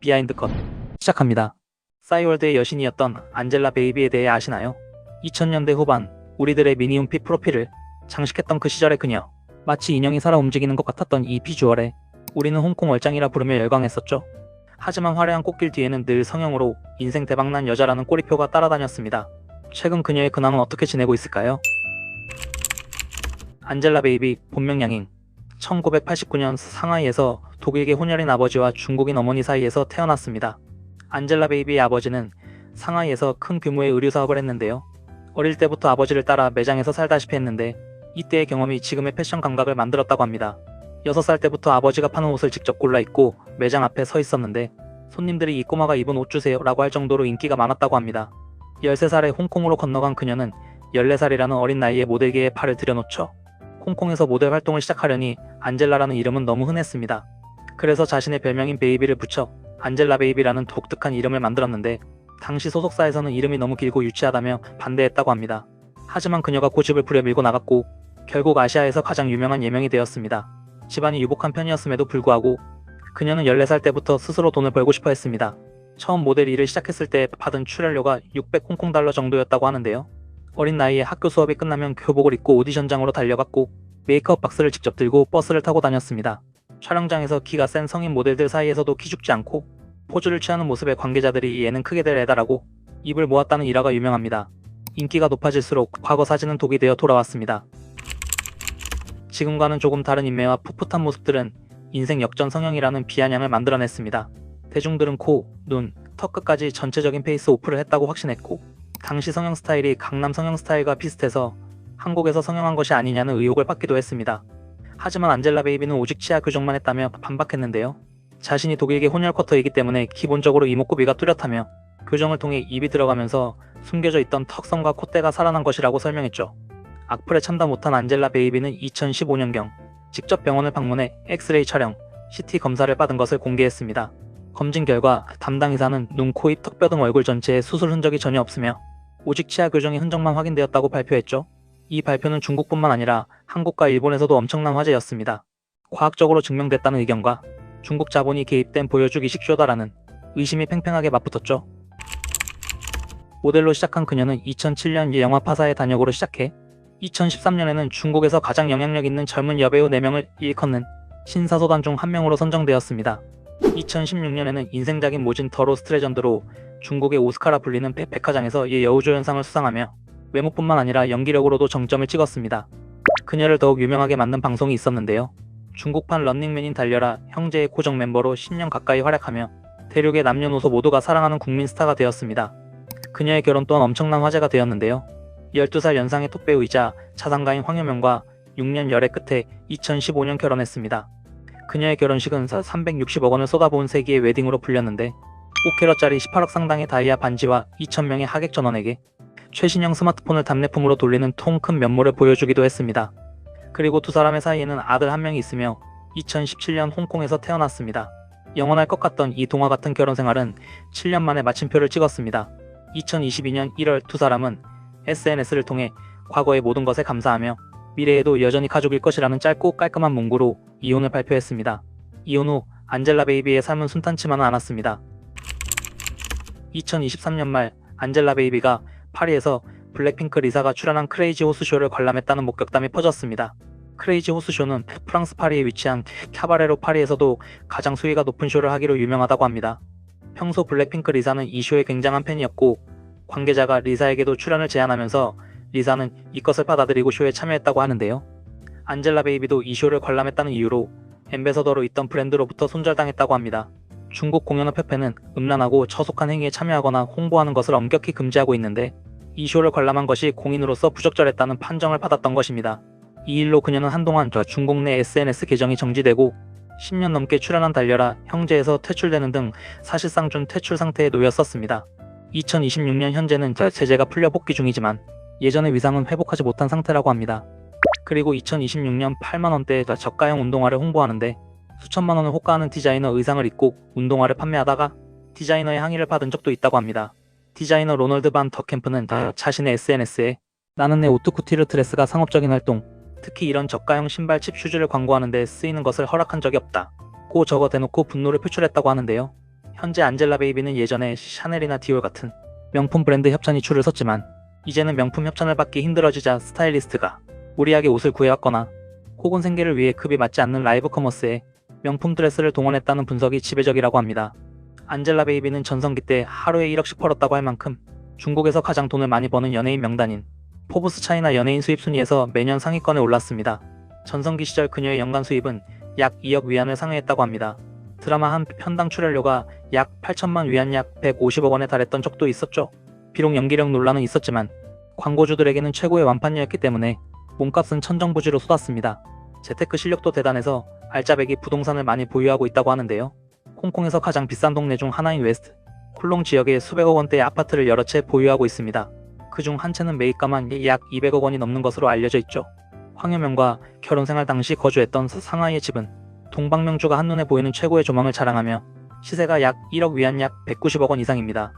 비하인드 컷 시작합니다. 싸이월드의 여신이었던 안젤라 베이비에 대해 아시나요? 2000년대 후반 우리들의 미니홈피 프로필을 장식했던 그 시절의 그녀. 마치 인형이 살아 움직이는 것 같았던 이 비주얼에 우리는 홍콩 얼짱이라 부르며 열광했었죠. 하지만 화려한 꽃길 뒤에는 늘 성형으로 인생 대박난 여자라는 꼬리표가 따라다녔습니다. 최근 그녀의 근황은 어떻게 지내고 있을까요? 안젤라 베이비, 본명 양잉. 1989년 상하이에서 독일계 혼혈인 아버지와 중국인 어머니 사이에서 태어났습니다. 안젤라 베이비의 아버지는 상하이에서 큰 규모의 의류 사업을 했는데요. 어릴 때부터 아버지를 따라 매장에서 살다시피 했는데 이때의 경험이 지금의 패션 감각을 만들었다고 합니다. 6살 때부터 아버지가 파는 옷을 직접 골라 입고 매장 앞에 서 있었는데 손님들이 이 꼬마가 입은 옷 주세요 라고 할 정도로 인기가 많았다고 합니다. 13살에 홍콩으로 건너간 그녀는 14살이라는 어린 나이에 모델계에 팔을 들여놓죠. 홍콩에서 모델 활동을 시작하려니 안젤라라는 이름은 너무 흔했습니다. 그래서 자신의 별명인 베이비를 붙여 안젤라 베이비라는 독특한 이름을 만들었는데 당시 소속사에서는 이름이 너무 길고 유치하다며 반대했다고 합니다. 하지만 그녀가 고집을 부려 밀고 나갔고 결국 아시아에서 가장 유명한 예명이 되었습니다. 집안이 유복한 편이었음에도 불구하고 그녀는 14살 때부터 스스로 돈을 벌고 싶어 했습니다. 처음 모델 일을 시작했을 때 받은 출연료가 600 홍콩달러 정도였다고 하는데요. 어린 나이에 학교 수업이 끝나면 교복을 입고 오디션장으로 달려갔고 메이크업 박스를 직접 들고 버스를 타고 다녔습니다. 촬영장에서 키가 센 성인 모델들 사이에서도 기죽지 않고 포즈를 취하는 모습에 관계자들이 얘는 크게 될 애다라고 입을 모았다는 일화가 유명합니다. 인기가 높아질수록 과거 사진은 독이 되어 돌아왔습니다. 지금과는 조금 다른 인매와 풋풋한 모습들은 인생 역전 성형이라는 비아냥을 만들어냈습니다. 대중들은 코, 눈, 턱 끝까지 전체적인 페이스 오프를 했다고 확신했고 당시 성형 스타일이 강남 성형 스타일과 비슷해서 한국에서 성형한 것이 아니냐는 의혹을 받기도 했습니다. 하지만 안젤라 베이비는 오직 치아 교정만 했다며 반박했는데요. 자신이 독일계 혼혈 쿼터이기 때문에 기본적으로 이목구비가 뚜렷하며 교정을 통해 입이 들어가면서 숨겨져 있던 턱선과 콧대가 살아난 것이라고 설명했죠. 악플에 참다 못한 안젤라 베이비는 2015년경 직접 병원을 방문해 엑스레이 촬영, CT 검사를 받은 것을 공개했습니다. 검진 결과 담당 의사는 눈, 코, 입, 턱뼈 등 얼굴 전체에 수술 흔적이 전혀 없으며 오직 치아 교정의 흔적만 확인되었다고 발표했죠. 이 발표는 중국뿐만 아니라 한국과 일본에서도 엄청난 화제였습니다. 과학적으로 증명됐다는 의견과 중국 자본이 개입된 보여주기식 쇼다라는 의심이 팽팽하게 맞붙었죠. 모델로 시작한 그녀는 2007년 영화 파사의 단역으로 시작해 2013년에는 중국에서 가장 영향력 있는 젊은 여배우 4명을 일컫는 신사소단 중 한 명으로 선정되었습니다. 2016년에는 인생작인 모진 더 로스트 레전드로 중국의 오스카라 불리는 백화장에서 여우조연상을 수상하며 외모뿐만 아니라 연기력으로도 정점을 찍었습니다. 그녀를 더욱 유명하게 만든 방송이 있었는데요. 중국판 런닝맨인 달려라 형제의 고정 멤버로 10년 가까이 활약하며 대륙의 남녀노소 모두가 사랑하는 국민 스타가 되었습니다. 그녀의 결혼 또한 엄청난 화제가 되었는데요. 12살 연상의 톱배우이자 자산가인 황효명과 6년 열애 끝에 2015년 결혼했습니다. 그녀의 결혼식은 360억 원을 쏟아부은 세기의 웨딩으로 불렸는데 5캐럿짜리 18억 상당의 다이아 반지와 2,000명의 하객 전원에게 최신형 스마트폰을 답례품으로 돌리는 통 큰 면모를 보여주기도 했습니다. 그리고 두 사람의 사이에는 아들 한 명이 있으며 2017년 홍콩에서 태어났습니다. 영원할 것 같던 이 동화 같은 결혼 생활은 7년 만에 마침표를 찍었습니다. 2022년 1월 두 사람은 SNS를 통해 과거의 모든 것에 감사하며 미래에도 여전히 가족일 것이라는 짧고 깔끔한 문구로 이혼을 발표했습니다. 이혼 후 안젤라 베이비의 삶은 순탄치만은 않았습니다. 2023년 말 안젤라 베이비가 파리에서 블랙핑크 리사가 출연한 크레이지 호스쇼를 관람했다는 목격담이 퍼졌습니다. 크레이지 호스쇼는 프랑스 파리에 위치한 캬바레로 파리에서도 가장 수위가 높은 쇼를 하기로 유명하다고 합니다. 평소 블랙핑크 리사는 이 쇼의 굉장한 팬이었고 관계자가 리사에게도 출연을 제안하면서 리사는 이것을 받아들이고 쇼에 참여했다고 하는데요. 안젤라 베이비도 이 쇼를 관람했다는 이유로 앰베서더로 있던 브랜드로부터 손절당했다고 합니다. 중국 공연업협회는 음란하고 처속한 행위에 참여하거나 홍보하는 것을 엄격히 금지하고 있는데 이 쇼를 관람한 것이 공인으로서 부적절했다는 판정을 받았던 것입니다. 이 일로 그녀는 한동안 중국 내 SNS 계정이 정지되고 10년 넘게 출연한 달려라 형제에서 퇴출되는 등 사실상 준 퇴출 상태에 놓였었습니다. 2026년 현재는 제재가 풀려 복귀 중이지만 예전의 위상은 회복하지 못한 상태라고 합니다. 그리고 2026년 8만원대의 저가형 운동화를 홍보하는데 수천만원을 호가하는 디자이너 의상을 입고 운동화를 판매하다가 디자이너의 항의를 받은 적도 있다고 합니다. 디자이너 로널드 반 더 캠프는 자신의 SNS에 나는 내 오트쿠티르 드레스가 상업적인 활동, 특히 이런 저가형 신발 칩 슈즈를 광고하는 데 쓰이는 것을 허락한 적이 없다 고 적어 대놓고 분노를 표출했다고 하는데요. 현재 안젤라 베이비는 예전에 샤넬이나 디올 같은 명품 브랜드 협찬이 줄을 섰지만 이제는 명품 협찬을 받기 힘들어지자 스타일리스트가 무리하게 옷을 구해왔거나 혹은 생계를 위해 급이 맞지 않는 라이브 커머스에 명품 드레스를 동원했다는 분석이 지배적이라고 합니다. 안젤라 베이비는 전성기 때 하루에 1억씩 벌었다고 할 만큼 중국에서 가장 돈을 많이 버는 연예인 명단인 포브스 차이나 연예인 수입 순위에서 매년 상위권에 올랐습니다. 전성기 시절 그녀의 연간 수입은 약 2억 위안을 상회했다고 합니다. 드라마 한 편당 출연료가 약 8천만 위안 약 150억 원에 달했던 적도 있었죠. 비록 연기력 논란은 있었지만 광고주들에게는 최고의 완판녀였기 때문에 몸값은 천정부지로 쏟았습니다. 재테크 실력도 대단해서 알짜배기 부동산을 많이 보유하고 있다고 하는데요. 홍콩에서 가장 비싼 동네 중 하나인 웨스트 콜롱 지역에 수백억 원대의 아파트를 여러 채 보유하고 있습니다. 그중 한 채는 매입가만 약 200억 원이 넘는 것으로 알려져 있죠. 황여명과 결혼생활 당시 거주했던 상하이의 집은 동방명주가 한눈에 보이는 최고의 조망을 자랑하며 시세가 약 1억 위안 약 190억 원 이상입니다.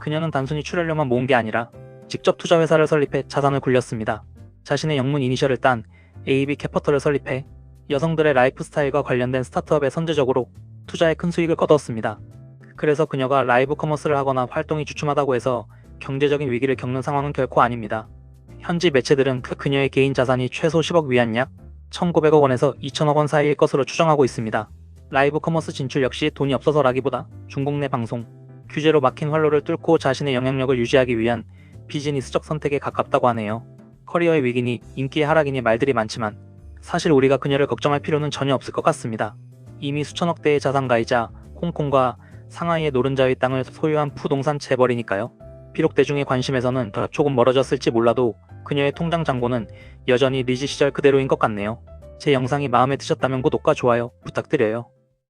그녀는 단순히 출연료만 모은 게 아니라 직접 투자회사를 설립해 자산을 굴렸습니다. 자신의 영문 이니셜을 딴 AB 캐피털을 설립해 여성들의 라이프 스타일과 관련된 스타트업에 선제적으로 투자에 큰 수익을 거뒀습니다. 그래서 그녀가 라이브 커머스를 하거나 활동이 주춤하다고 해서 경제적인 위기를 겪는 상황은 결코 아닙니다. 현지 매체들은 그녀의 개인 자산이 최소 10억 위안 약 1,900억 원에서 2,000억 원 사이일 것으로 추정하고 있습니다. 라이브 커머스 진출 역시 돈이 없어서라기보다 중국 내 방송, 규제로 막힌 활로를 뚫고 자신의 영향력을 유지하기 위한 비즈니스적 선택에 가깝다고 하네요. 커리어의 위기니 인기의 하락이니 말들이 많지만 사실 우리가 그녀를 걱정할 필요는 전혀 없을 것 같습니다. 이미 수천억 대의 자산가이자 홍콩과 상하이의 노른자의 땅을 소유한 부동산 재벌이니까요. 비록 대중의 관심에서는 조금 멀어졌을지 몰라도 그녀의 통장 잔고는 여전히 리지 시절 그대로인 것 같네요. 제 영상이 마음에 드셨다면 구독과 좋아요 부탁드려요.